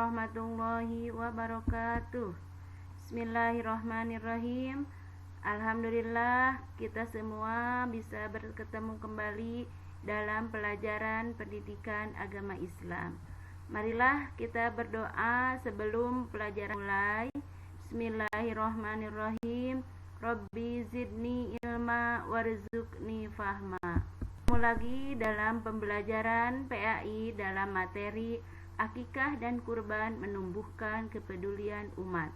warahmatullahi wabarakatuh. Bismillahirrahmanirrahim. Alhamdulillah kita semua bisa bertemu kembali dalam pelajaran pendidikan agama Islam. Marilah kita berdoa sebelum pelajaran mulai. Bismillahirrahmanirrahim. Rabbi zidni ilma warzuqni fahma. Lagi dalam pembelajaran PAI dalam materi akikah dan kurban menumbuhkan kepedulian umat.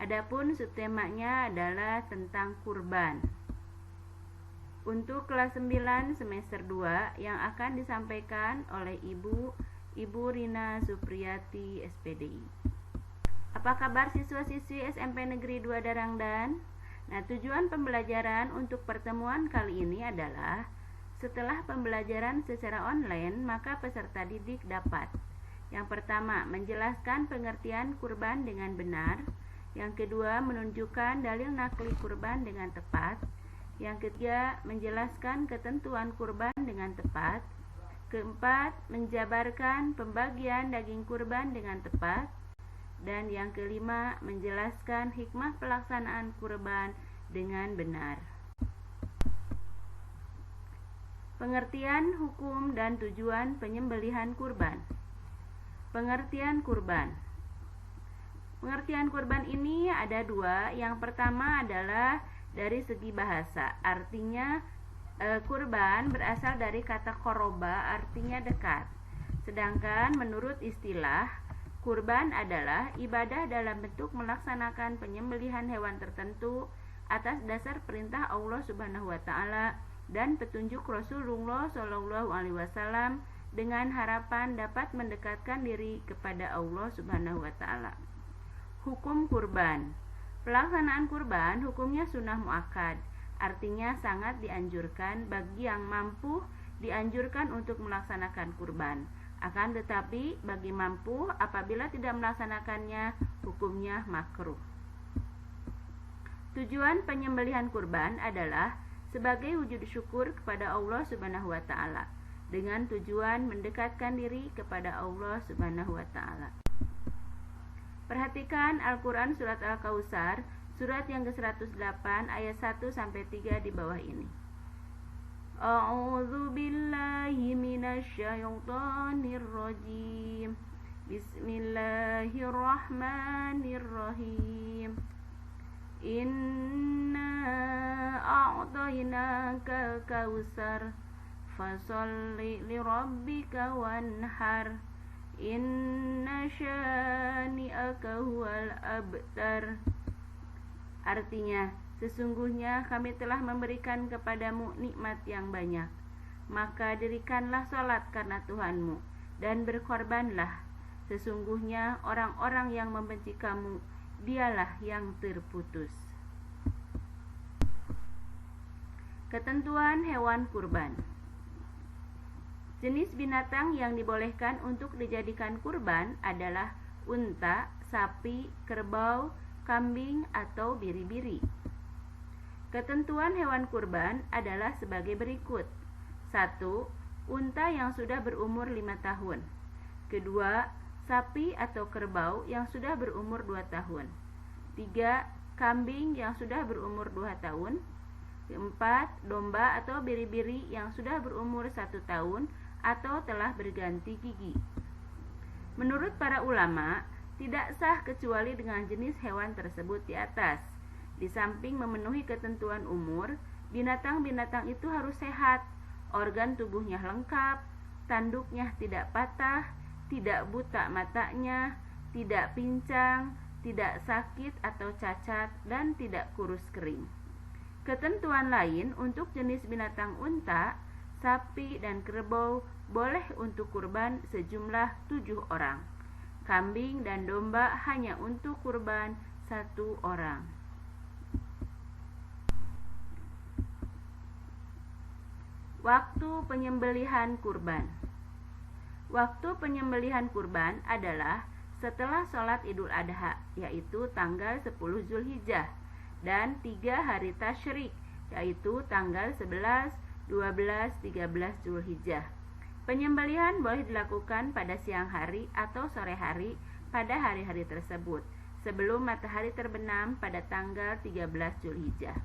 Adapun subtemanya adalah tentang kurban. Untuk kelas 9 semester 2 yang akan disampaikan oleh Ibu Rina Supriyati SPDI. Apa kabar siswa-siswi SMP Negeri 2 Darangdan? Nah, tujuan pembelajaran untuk pertemuan kali ini adalah setelah pembelajaran secara online, maka peserta didik dapat: yang pertama, menjelaskan pengertian kurban dengan benar; yang kedua, menunjukkan dalil nakli kurban dengan tepat; yang ketiga, menjelaskan ketentuan kurban dengan tepat; keempat, menjabarkan pembagian daging kurban dengan tepat; dan yang kelima, menjelaskan hikmah pelaksanaan kurban dengan benar. Pengertian, hukum, dan tujuan penyembelihan kurban. Pengertian kurban. Pengertian kurban ini ada dua. Yang pertama adalah dari segi bahasa. Artinya kurban berasal dari kata koroba, artinya dekat. Sedangkan menurut istilah, kurban adalah ibadah dalam bentuk melaksanakan penyembelihan hewan tertentu atas dasar perintah Allah Subhanahu wa Ta'ala dan petunjuk Rasulullah SAW dengan harapan dapat mendekatkan diri kepada Allah Subhanahu wa Ta'ala. Hukum kurban. Pelaksanaan kurban hukumnya sunnah muakkad, artinya sangat dianjurkan bagi yang mampu, dianjurkan untuk melaksanakan kurban. Akan tetapi bagi mampu, apabila tidak melaksanakannya, hukumnya makruh. Tujuan penyembelihan kurban adalah sebagai wujud syukur kepada Allah Subhanahu wa Ta'ala, dengan tujuan mendekatkan diri kepada Allah Subhanahu wa Ta'ala. Perhatikan Al-Quran surat Al-Kautsar, surat yang ke-108 ayat 1 sampai 3 di bawah ini. A'udzu billahi minasyaitonir rajim. Bismillahirrahmanirrahim. Inna a'tainakal kautsar fasholli lirabbika wanhar inna syani'aka huwal abtar. Artinya, sesungguhnya kami telah memberikan kepadamu nikmat yang banyak, maka dirikanlah salat karena Tuhanmu dan berkorbanlah. Sesungguhnya orang-orang yang membenci kamu, dialah yang terputus. Ketentuan hewan kurban. Jenis binatang yang dibolehkan untuk dijadikan kurban adalah unta, sapi, kerbau, kambing, atau biri-biri. Ketentuan hewan kurban adalah sebagai berikut. 1. Unta yang sudah berumur 5 tahun. 2. Sapi atau kerbau yang sudah berumur 2 tahun. 3. Kambing yang sudah berumur 2 tahun. 4. Domba atau biri-biri yang sudah berumur 1 tahun atau telah berganti gigi. Menurut para ulama, tidak sah kecuali dengan jenis hewan tersebut di atas. Di samping memenuhi ketentuan umur, binatang-binatang itu harus sehat, organ tubuhnya lengkap, tanduknya tidak patah, tidak buta matanya, tidak pincang, tidak sakit atau cacat, dan tidak kurus kering. Ketentuan lain untuk jenis binatang unta, sapi, dan kerbau boleh untuk kurban sejumlah 7 orang. Kambing dan domba hanya untuk kurban 1 orang. Waktu penyembelihan kurban. Waktu penyembelihan kurban adalah setelah sholat Idul Adha, yaitu tanggal 10 Zulhijjah, dan 3 hari tasyrik, yaitu tanggal 11, 12, 13 Zulhijjah. Penyembelihan boleh dilakukan pada siang hari atau sore hari pada hari-hari tersebut sebelum matahari terbenam pada tanggal 13 Zulhijjah.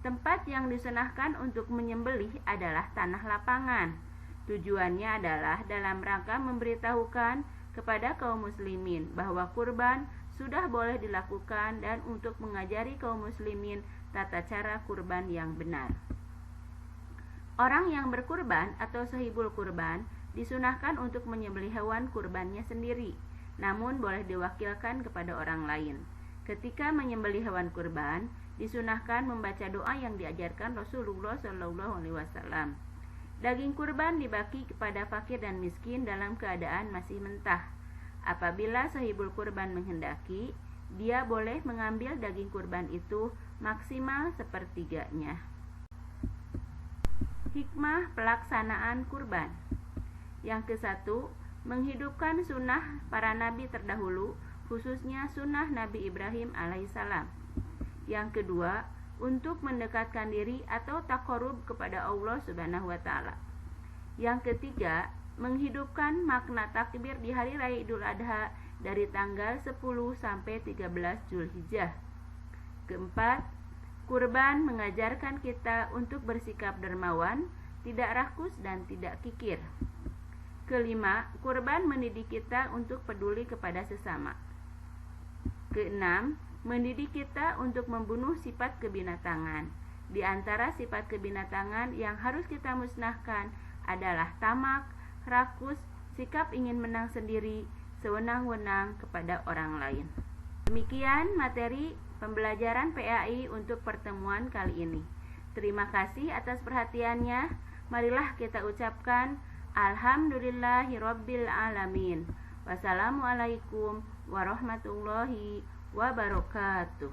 Tempat yang disunahkan untuk menyembelih adalah tanah lapangan. Tujuannya adalah dalam rangka memberitahukan kepada kaum muslimin bahwa kurban sudah boleh dilakukan dan untuk mengajari kaum muslimin tata cara kurban yang benar. Orang yang berkurban atau sahibul kurban disunahkan untuk menyembelih hewan kurbannya sendiri, namun boleh diwakilkan kepada orang lain. Ketika menyembelih hewan kurban, disunahkan membaca doa yang diajarkan Rasulullah SAW. Daging kurban dibagi kepada fakir dan miskin dalam keadaan masih mentah. Apabila sahibul kurban menghendaki, dia boleh mengambil daging kurban itu maksimal sepertiganya. Hikmah pelaksanaan kurban. Yang ke-1, menghidupkan sunnah para nabi terdahulu, khususnya sunnah Nabi Ibrahim alaihissalam. Yang kedua, untuk mendekatkan diri atau taqarrub kepada Allah Subhanahu wa taala. Yang ketiga, menghidupkan makna takbir di hari raya Idul Adha dari tanggal 10 sampai 13 Zulhijjah. Keempat, kurban mengajarkan kita untuk bersikap dermawan, tidak rakus dan tidak kikir. Kelima, kurban mendidik kita untuk peduli kepada sesama. Keenam, mendidik kita untuk membunuh sifat kebinatangan. Di antara sifat kebinatangan yang harus kita musnahkan adalah tamak, rakus, sikap ingin menang sendiri, sewenang-wenang kepada orang lain. Demikian materi pembelajaran PAI untuk pertemuan kali ini. Terima kasih atas perhatiannya. Marilah kita ucapkan Alhamdulillahirabbil alamin. Wassalamualaikum warahmatullahi wabarakatuh.